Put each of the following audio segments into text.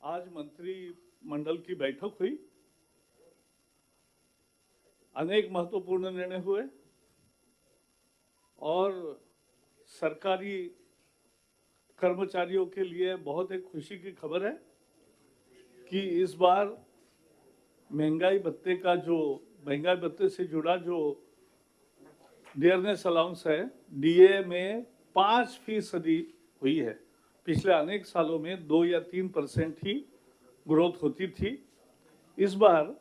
आज मंत्रिमंडल की बैठक हुई, अनेक महत्वपूर्ण निर्णय हुए और सरकारी कर्मचारियों के लिए बहुत एक खुशी की खबर है कि इस बार महंगाई भत्ते से जुड़ा जो डियरनेस अलाउंस है, डीए में 5% हुई है। पिछले अनेक सालों में 2 या 3% ही ग्रोथ होती थी। इस बार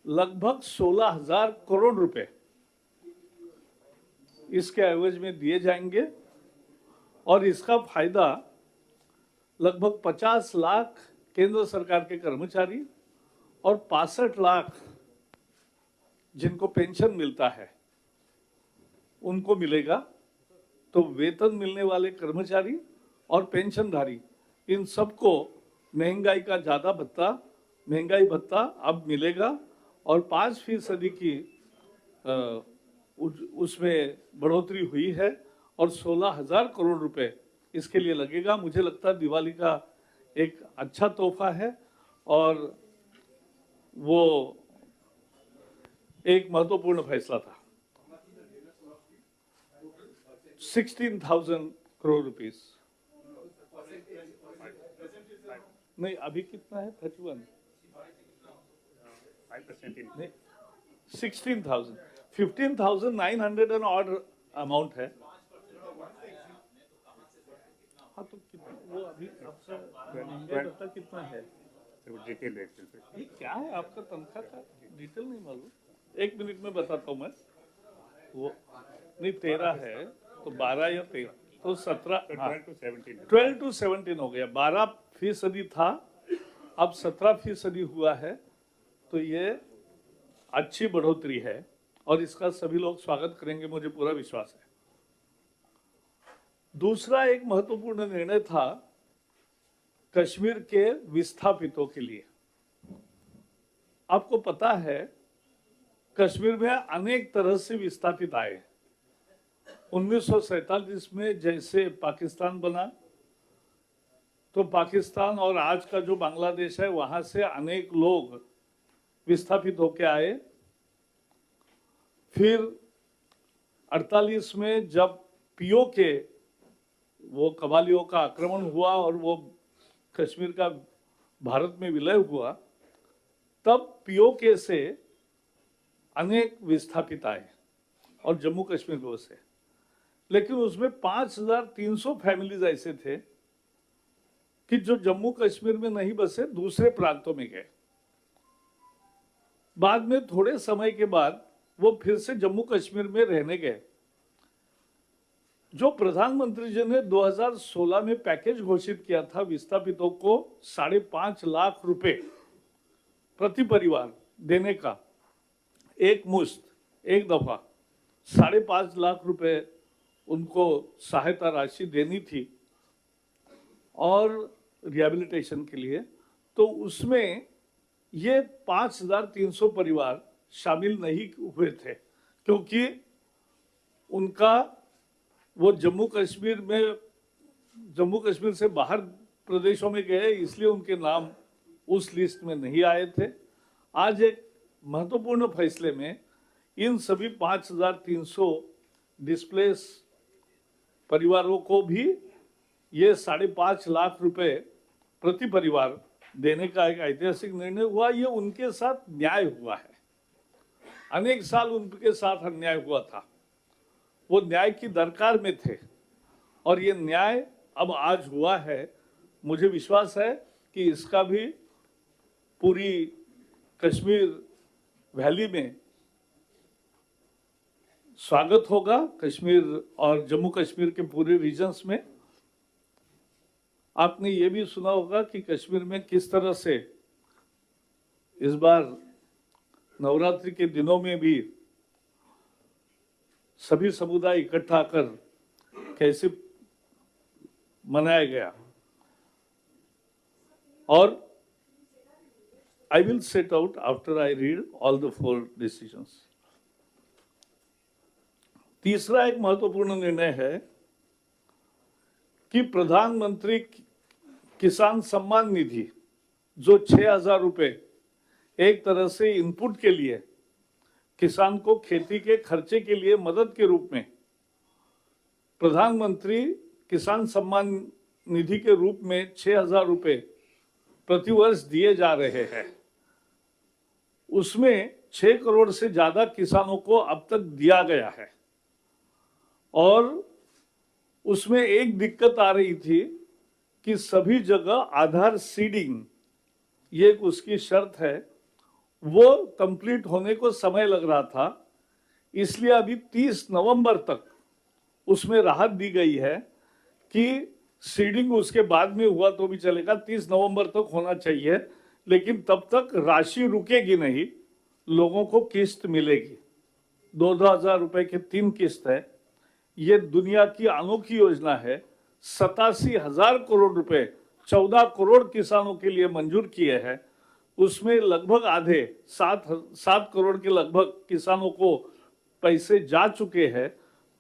लगभग 16,000 करोड़ रुपए इसके एवज में दिए जाएंगे और इसका फायदा लगभग 50 लाख केंद्र सरकार के कर्मचारी और 65 लाख जिनको पेंशन मिलता है उनको मिलेगा। तो वेतन मिलने वाले कर्मचारी और पेंशनधारी इन सबको महंगाई भत्ता अब मिलेगा और 5% की उसमें बढ़ोतरी हुई है और 16,000 करोड़ रुपए इसके लिए लगेगा। मुझे लगता है दिवाली का एक अच्छा तोहफा है और वो एक महत्वपूर्ण फैसला था। 16,000 करोड़ रुपीस। नहीं, अभी कितना है? 31 नहीं, 16,000 15,900 एंड ऑड अमाउंट है। हाँ, तो वो अभी आपका महंगाई भत्ता कितना है? डिटेल ये क्या है आपका तनख्वाह का डिटेल नहीं मालूम? 1 मिनट में बताता हूँ मैं। वो नहीं 13 है तो 12 या 13 तो 17, हाँ 12 to 17 हो गया। 12% था, अब 17% हुआ है। तो ये अच्छी बढ़ोतरी है और इसका सभी लोग स्वागत करेंगे, मुझे पूरा विश्वास है। दूसरा एक महत्वपूर्ण निर्णय था कश्मीर के विस्थापितों के लिए। आपको पता है कश्मीर में अनेक तरह से विस्थापित आए। 1947 में जैसे पाकिस्तान बना तो पाकिस्तान और आज का जो बांग्लादेश है वहां से अनेक लोग विस्थापित होकर आए। फिर 48 में जब पीओके वो कबालियों का आक्रमण हुआ और वो कश्मीर का भारत में विलय हुआ, तब पीओके से अनेक विस्थापित आए और जम्मू कश्मीर को से, लेकिन उसमें 5,300 फैमिलीज ऐसे थे कि जो जम्मू कश्मीर में नहीं बसे, दूसरे प्रांतों में गए। बाद में थोड़े समय के बाद वो फिर से जम्मू कश्मीर में रहने गए। जो प्रधानमंत्री जी ने 2016 में पैकेज घोषित किया था विस्थापितों को 5.5 लाख रुपए प्रति परिवार देने का, एक मुश्त एक दफा 5.5 लाख रुपए उनको सहायता राशि देनी थी और रिहैबिलिटेशन के लिए, तो उसमें ये 5,300 परिवार शामिल नहीं हुए थे क्योंकि उनका वो जम्मू कश्मीर से बाहर प्रदेशों में गए, इसलिए उनके नाम उस लिस्ट में नहीं आए थे। आज एक महत्वपूर्ण फैसले में इन सभी 5,300 डिस्प्लेस परिवारों को भी ये 5.5 लाख रुपए प्रति परिवार देने का एक ऐतिहासिक निर्णय हुआ। ये उनके साथ न्याय हुआ है। अनेक साल उनके साथ अन्याय हुआ था, वो न्याय की दरकार में थे और ये न्याय अब आज हुआ है। मुझे विश्वास है कि इसका भी पूरी कश्मीर वैली में स्वागत होगा, कश्मीर और जम्मू कश्मीर के पूरे रीजन्स में। आपने ये भी सुना होगा कि कश्मीर में किस तरह से इस बार नवरात्रि के दिनों में भी सभी समुदाय इकट्ठा कर कैसे मनाया गया। और I will set out after I read all the 4 decisions. तीसरा एक महत्वपूर्ण निर्णय है कि प्रधानमंत्री किसान सम्मान निधि जो 6,000 रुपए एक तरह से इनपुट के लिए किसान को खेती के खर्चे के लिए मदद के रूप में प्रधानमंत्री किसान सम्मान निधि के रूप में 6,000 रुपए प्रतिवर्ष दिए जा रहे हैं। उसमें 6 करोड़ से ज्यादा किसानों को अब तक दिया गया है और उसमें एक दिक्कत आ रही थी कि सभी जगह आधार सीडिंग ये उसकी शर्त है, वो कंप्लीट होने को समय लग रहा था। इसलिए अभी 30 नवंबर तक उसमें राहत दी गई है कि सीडिंग उसके बाद में हुआ तो भी चलेगा, 30 नवंबर तक होना चाहिए, लेकिन तब तक राशि रुकेगी नहीं, लोगों को किस्त मिलेगी। 2,000 रुपए की 3 किस्त है। ये दुनिया की अनोखी योजना है। 87,000 करोड़ रुपए 14 करोड़ किसानों के लिए मंजूर किए हैं। उसमें लगभग आधे 7 करोड़ के लगभग किसानों को पैसे जा चुके हैं।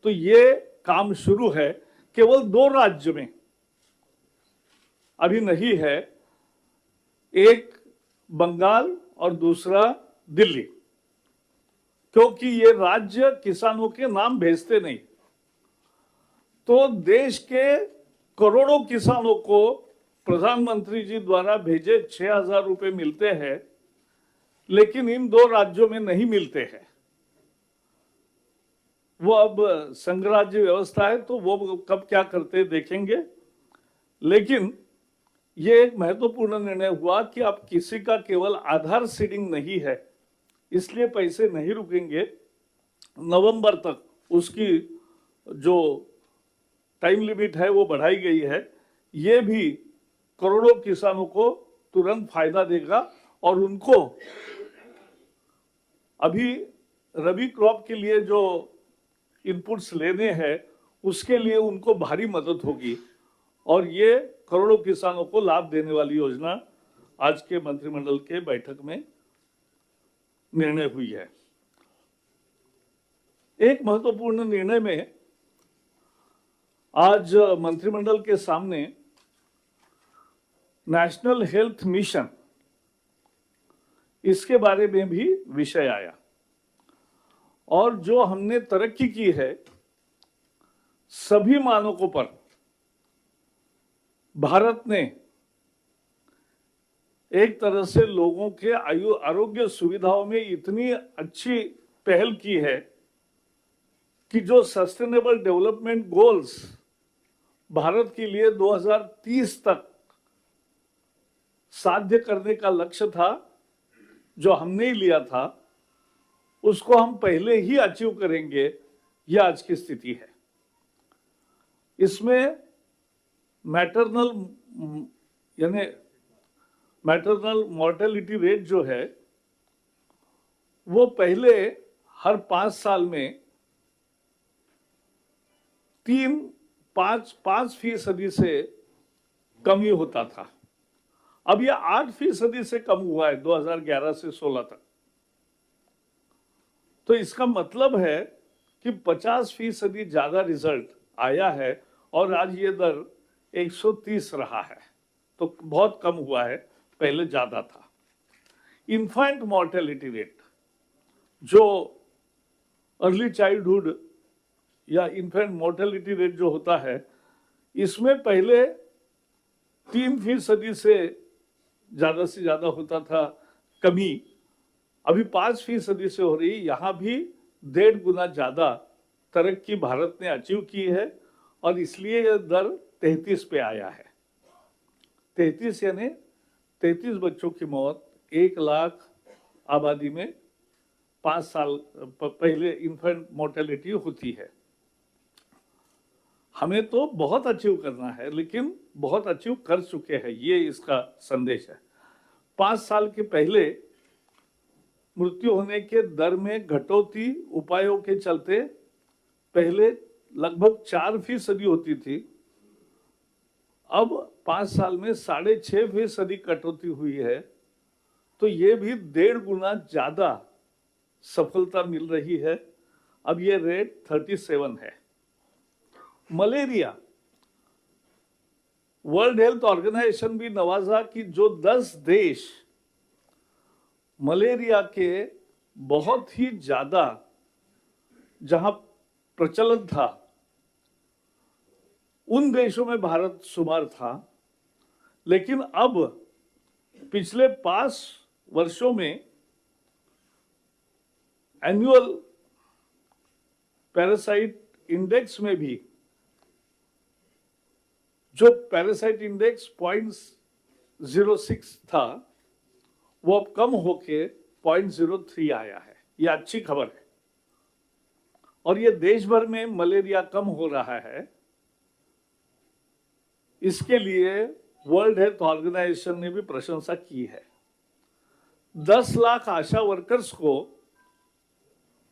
तो ये काम शुरू है। केवल 2 राज्य में अभी नहीं है, एक बंगाल और दूसरा दिल्ली, क्योंकि ये राज्य किसानों के नाम भेजते नहीं। तो देश के करोड़ों किसानों को प्रधानमंत्री जी द्वारा भेजे 6,000 रुपए मिलते हैं, लेकिन इन 2 राज्यों में नहीं मिलते हैं। वो अब संघ राज्य व्यवस्था है तो वो कब क्या करते देखेंगे। लेकिन ये एक महत्वपूर्ण निर्णय हुआ कि अब किसी का केवल आधार सीडिंग नहीं है, इसलिए पैसे नहीं रुकेंगे। नवंबर तक उसकी जो टाइम लिमिट है वो बढ़ाई गई है। ये भी करोड़ों किसानों को तुरंत फायदा देगा और उनको अभी रबी क्रॉप के लिए जो इनपुट्स लेने हैं उसके लिए उनको भारी मदद होगी और ये करोड़ों किसानों को लाभ देने वाली योजना आज के मंत्रिमंडल के बैठक में निर्णय हुई है। एक महत्वपूर्ण निर्णय में आज मंत्रिमंडल के सामने नेशनल हेल्थ मिशन, इसके बारे में भी विषय आया और जो हमने तरक्की की है सभी मानकों पर भारत ने एक तरह से लोगों के आरोग्य सुविधाओं में इतनी अच्छी पहल की है कि जो सस्टेनेबल डेवलपमेंट गोल्स भारत के लिए 2030 तक साध्य करने का लक्ष्य था, जो हमने ही लिया था, उसको हम पहले ही अचीव करेंगे। यह आज की स्थिति है। इसमें मैटरनल मॉर्टेलिटी रेट जो है वो पहले हर 5 साल में 5% से कम ही होता था। अब यह 8% से कम हुआ है 2011 से 16 तक। तो इसका मतलब है कि 50% ज्यादा रिजल्ट आया है और आज ये दर 130 रहा है, तो बहुत कम हुआ है, पहले ज्यादा था। इन्फेंट मॉर्टेलिटी रेट जो अर्ली चाइल्डहुड या इन्फेंट मॉर्टेलिटी रेट जो होता है, इसमें पहले 3% से ज्यादा होता था कमी, अभी 5% से हो रही। यहां भी 1.5 गुना ज्यादा तरक्की भारत ने अचीव की है और इसलिए यह दर 33 पे आया है। 33 यानी 33 बच्चों की मौत 1 लाख आबादी में 5 साल पहले इन्फेंट मोर्टेलिटी होती है। हमें तो बहुत अचीव करना है, लेकिन बहुत अचीव कर चुके हैं, ये इसका संदेश है। 5 साल के पहले मृत्यु होने के दर में घटौती उपायों के चलते पहले लगभग 4% होती थी, अब 5 साल में 6.5% कटौती हुई है। तो ये भी 1.5 गुना ज्यादा सफलता मिल रही है। अब ये रेट 37 है। मलेरिया वर्ल्ड हेल्थ ऑर्गेनाइजेशन भी नवाजा कि जो 10 देश मलेरिया के बहुत ही ज्यादा जहां प्रचलन था, उन देशों में भारत शुमार था। लेकिन अब पिछले 5 वर्षों में एनुअल पैरासाइट इंडेक्स में भी जो पैरासाइट इंडेक्स 0.06 था, वो अब कम होके 0.03 आया है। ये अच्छी खबर है। और ये देश भर में मलेरिया कम हो रहा है, इसके लिए वर्ल्ड हेल्थ ऑर्गेनाइजेशन ने भी प्रशंसा की है। 10 लाख आशा वर्कर्स को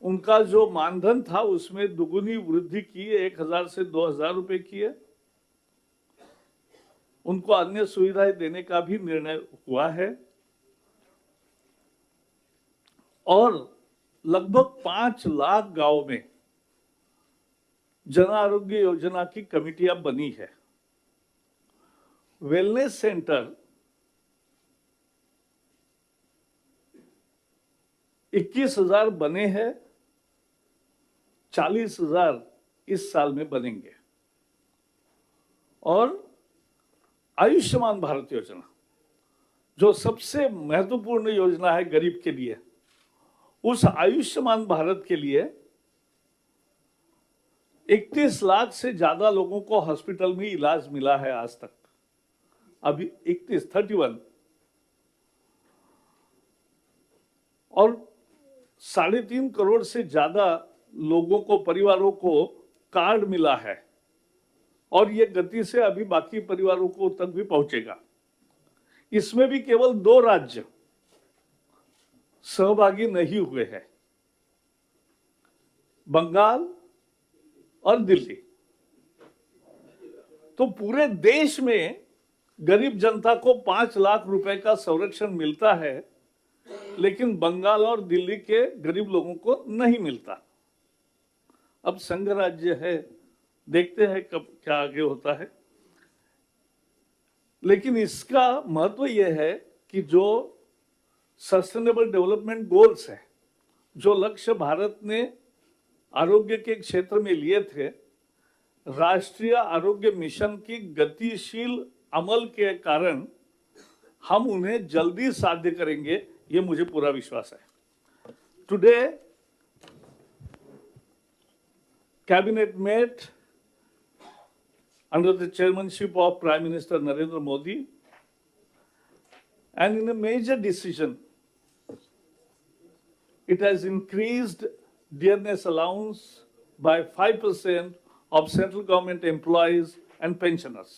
उनका जो मानधन था उसमें दुगुनी वृद्धि की, 1,000 से 2,000 रुपए की है। उनको अन्य सुविधाएं देने का भी निर्णय हुआ है और लगभग 5 लाख गांव में जन आरोग्य योजना की कमिटियां बनी है। वेलनेस सेंटर 21,000 बने हैं, 40,000 इस साल में बनेंगे। और आयुष्मान भारत योजना जो सबसे महत्वपूर्ण योजना है गरीब के लिए, उस आयुष्मान भारत के लिए 31 लाख से ज्यादा लोगों को हॉस्पिटल में इलाज मिला है आज तक। अभी 31 और 3.5 करोड़ से ज्यादा लोगों को, परिवारों को कार्ड मिला है और ये गति से अभी बाकी परिवारों को तक भी पहुंचेगा। इसमें भी केवल 2 राज्य सहभागी नहीं हुए हैं, बंगाल और दिल्ली। तो पूरे देश में गरीब जनता को 5 लाख रुपए का संरक्षण मिलता है, लेकिन बंगाल और दिल्ली के गरीब लोगों को नहीं मिलता। अब संघ राज्य है, देखते हैं कब क्या आगे होता है। लेकिन इसका महत्व यह है कि जो सस्टेनेबल डेवलपमेंट गोल्स है, जो लक्ष्य भारत ने आरोग्य के क्षेत्र में लिए थे, राष्ट्रीय आरोग्य मिशन की गतिशील अमल के कारण हम उन्हें जल्दी साध्य करेंगे, ये मुझे पूरा विश्वास है। Today cabinet met under the chairmanship of Prime Minister Narendra Modi, and in a major decision, it has increased dearness allowance by 5% of central government employees and pensioners.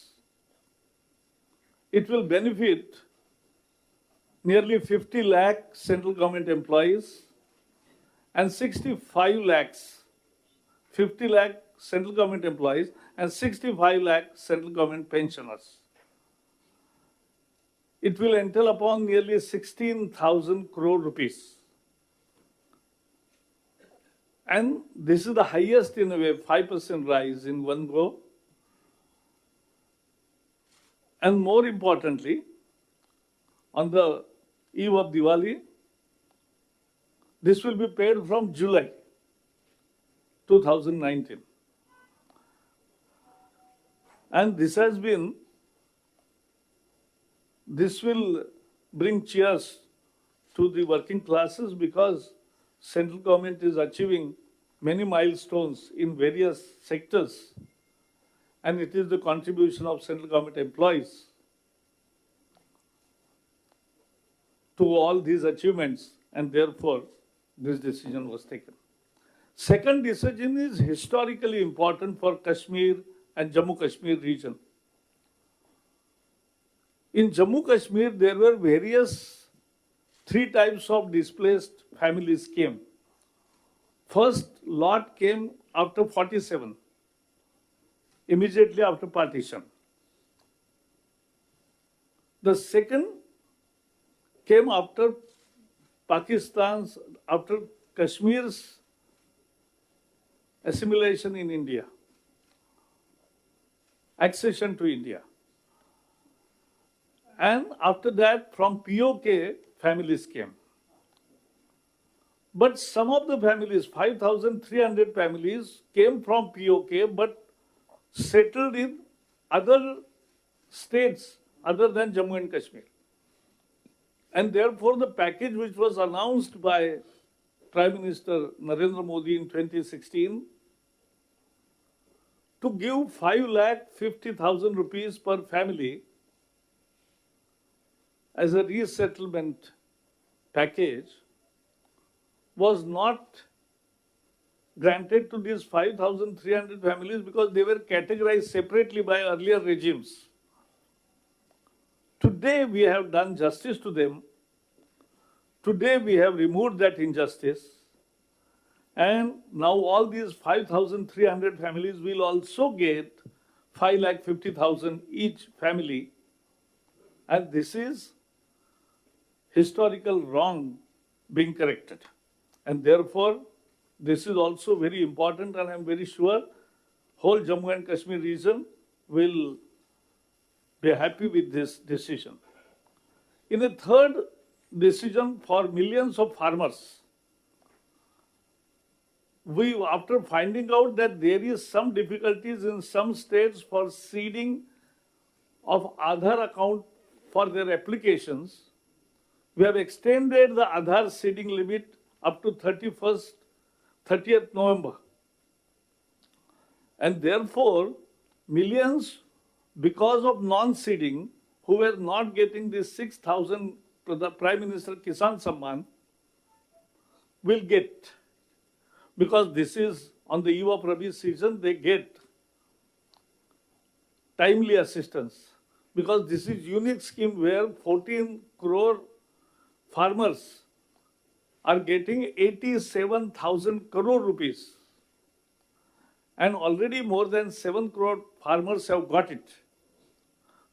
It will benefit nearly 50 lakh central government employees and 65 lakhs, 50 lakh central government employees and 65 lakh central government pensioners. It will entail upon nearly 16,000 crore rupees. And this is the highest in a way, 5% rise in one go. And more importantly, on the eve of Diwali, this will be paid from July 2019. And this will bring cheers to the working classes because central government is achieving many milestones in various sectors, and it is the contribution of central government employees to all these achievements, and therefore this decision was taken. Second decision is historically important for Kashmir and Jammu Kashmir region. In Jammu Kashmir, there were various 3 types of displaced families came. First lot came after 47, immediately after partition. The second came after Pakistan's, after Kashmir's assimilation in India, accession to India. And after that, from POK, families came. But some of the families, 5,300 families, came from POK but settled in other states other than Jammu and Kashmir. And therefore, the package which was announced by Prime Minister Narendra Modi in 2016 to give 5,50,000 rupees per family as a resettlement package was not granted to these 5,300 families because they were categorized separately by earlier regimes. Today we have done justice to them. Today we have removed that injustice. And now all these 5,300 families will also get 5,50,000 each family. And this is historical wrong being corrected. And therefore, this is also very important, and I'm very sure whole Jammu and Kashmir region will be happy with this decision. In a third decision for millions of farmers, after finding out that there is some difficulties in some states for seeding of Aadhaar account for their applications, we have extended the Aadhaar seeding limit up to 30th November. And therefore, millions, because of non-seeding, who were not getting this 6,000 Prime Minister Kisan Samman, will get. Because this is on the eve of Rabi season, they get timely assistance. Because this is unique scheme where 14 crore farmers are getting 87,000 crore rupees. And already more than 7 crore farmers have got it.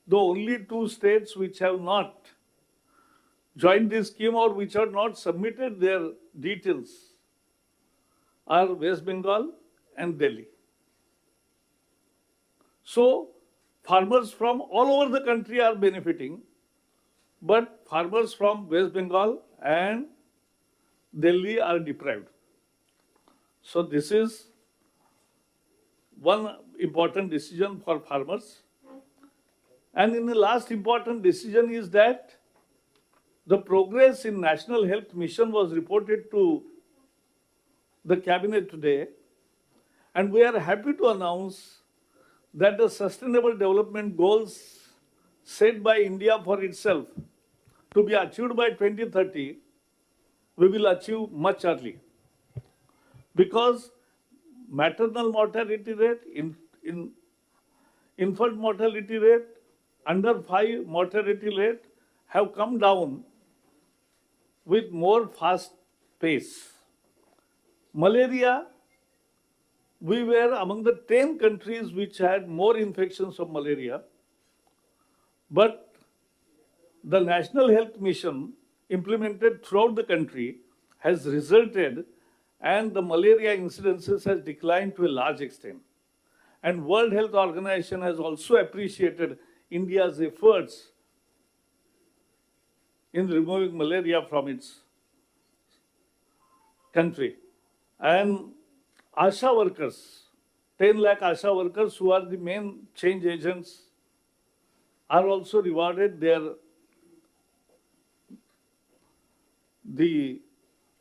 Though only 2 states which have not joined this scheme or which have not submitted their details are West Bengal and Delhi. So, farmers from all over the country are benefiting, but farmers from West Bengal and Delhi are deprived. So this is one important decision for farmers. And in the last important decision is that the progress in National Health Mission was reported to the cabinet today. And we are happy to announce that the Sustainable Development Goals set by India for itself to be achieved by 2030, we will achieve much early. Because maternal mortality rate, infant mortality rate, under 5 mortality rate have come down with more fast pace. Malaria, we were among the 10 countries which had more infections of malaria, but the National Health Mission implemented throughout the country has resulted, and the malaria incidences has declined to a large extent. And World Health Organization has also appreciated India's efforts in removing malaria from its country. And ASHA workers, 10 lakh ASHA workers who are the main change agents are also rewarded. The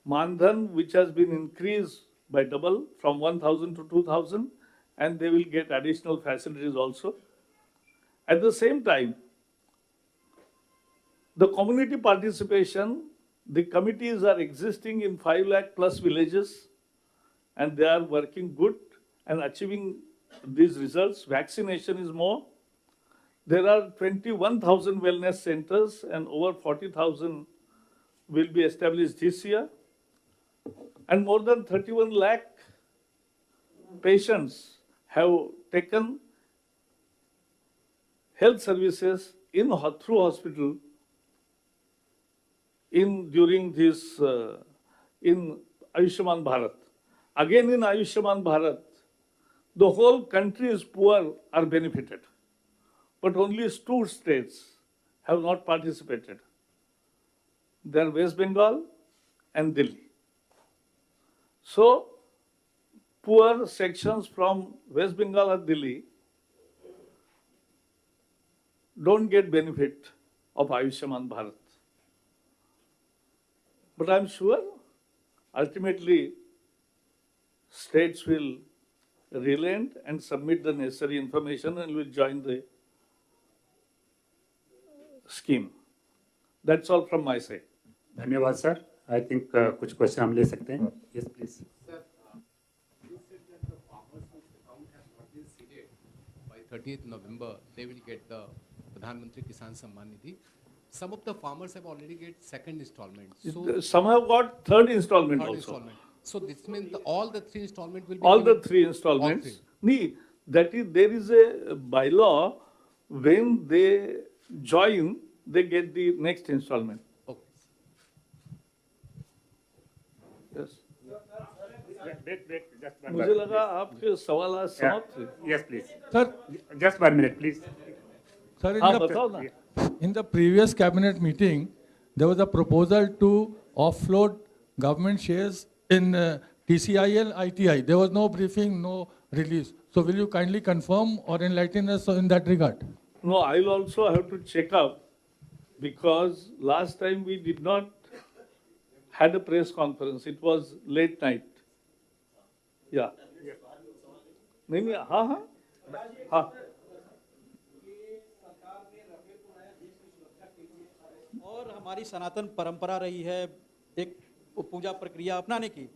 Mandhan, which has been increased by double from 1,000 to 2,000, and they will get additional facilities also. At the same time, the community participation, the committees are existing in 5 lakh plus villages, and they are working good and achieving these results. Vaccination is more. There are 21,000 wellness centers and over 40,000 will be established this year. And more than 31 lakh patients have taken health services through hospital during this in Ayushman Bharat. Again in Ayushman Bharat, the whole country's poor are benefited, but only 2 states have not participated. They are West Bengal and Delhi. So, poor sections from West Bengal or Delhi don't get benefit of Ayushman Bharat. But I'm sure ultimately states will relent and submit the necessary information and will join the scheme. That's all from my side. धन्यवाद sir. I think कुछ question हम ले सकते हैं. Yes please. Sir, you said that the farmers whose account has not been seeded by 30th November, they will get the Pradhan Mantri Kisan Samman Nidhi. Some of the farmers have already get second installment. So Some have got third installment third also. installment. So this means all the three installment will be All the given- three installments. All three. Nee, that is, there is a bylaw, when they join, they get the next installment. Okay. Yes. Just मुझे लगा आपके सवाल आज समाप्त थे. Yes please. Sir, just 1 minute please. sir, हाँ बताओ ना. in the previous cabinet meeting, there was a proposal to offload government shares in TCIL, ITI. There was no briefing, no release. So will you kindly confirm or enlighten us in that regard? No, I'll also have to check up, because last time we did not had a press conference. It was late night. Yeah. नहीं, हाँ हाँ हाँ. और हमारी सनातन परंपरा रही है एक पूजा प्रक्रिया अपनाने की.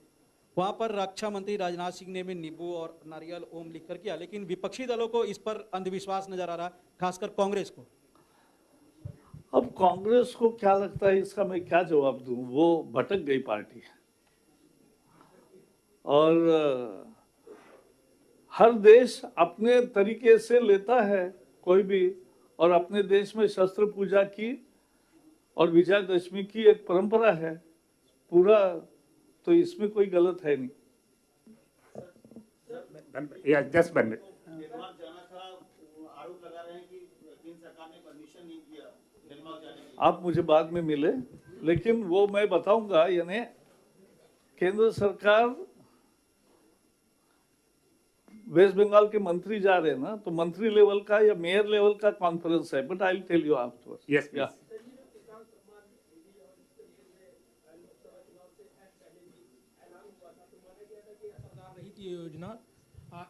वहाँ पर रक्षा मंत्री राजनाथ सिंह ने भी नींबू और नारियल ओम लिखकर किया, लेकिन विपक्षी दलों को इस पर अंधविश्वास नजर आ रहा, खासकर कांग्रेस को. अब कांग्रेस को क्या लगता है, इसका मैं क्या जवाब दूं. वो भटक गई पार्टी है. और हर देश अपने तरीके से लेता है कोई भी, और अपने देश में शस्त्र पूजा की और विजयदशमी की एक परंपरा है पूरा, तो इसमें कोई गलत है नहीं. Just 1 minute. डेनमार्क जाना था, आरोप लगा रहे हैं कि केंद्र सरकार ने परमिशन नहीं दिया डेनमार्क जाने के लिए. आप मुझे बाद में मिले, लेकिन वो मैं बताऊंगा. यानी केंद्र सरकार, वेस्ट बंगाल के मंत्री जा रहे हैं ना, तो मंत्री लेवल का या मेयर लेवल का कॉन्फ्रेंस है. But I will tell you afterwards. Yes please. रही थी ये योजना.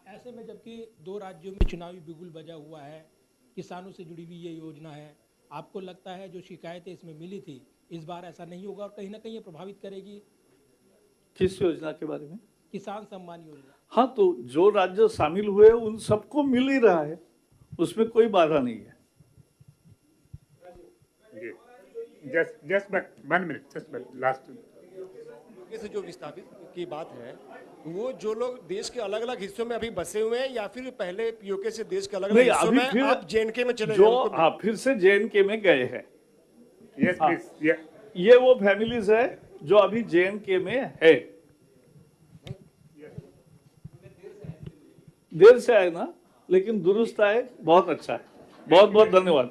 ऐसे में जबकि 2 राज्यों में चुनावी बिगुल बजा हुआ है, किसानों से जुड़ी हुई ये योजना है, आपको लगता है जो शिकायतें इसमें मिली थी, इस बार ऐसा नहीं होगा और कहीं ना कहीं ये प्रभावित करेगी किस योजना के बारे में? किसान सम्मान योजना? हाँ, तो जो राज्य शामिल हुए उन सबको मिल ही रहा है, उसमें कोई बाधा नहीं है. Just 1 minute. Just last. से जो विस्थापित की बात है, वो जो लोग देश के अलग अलग हिस्सों में अभी बसे हुए हैं या फिर पहले पीओके से देश के अलग अलग नहीं, हिस्सों अभी में फिर आप जेएनके में चले जो गए उनको- आप फिर से JNK में गए हैं, यस प्लीज. ये वो फैमिलीज है जो अभी JNK में है. देर से आए ना, लेकिन दुरुस्त आए. बहुत अच्छा है. बहुत बहुत धन्यवाद.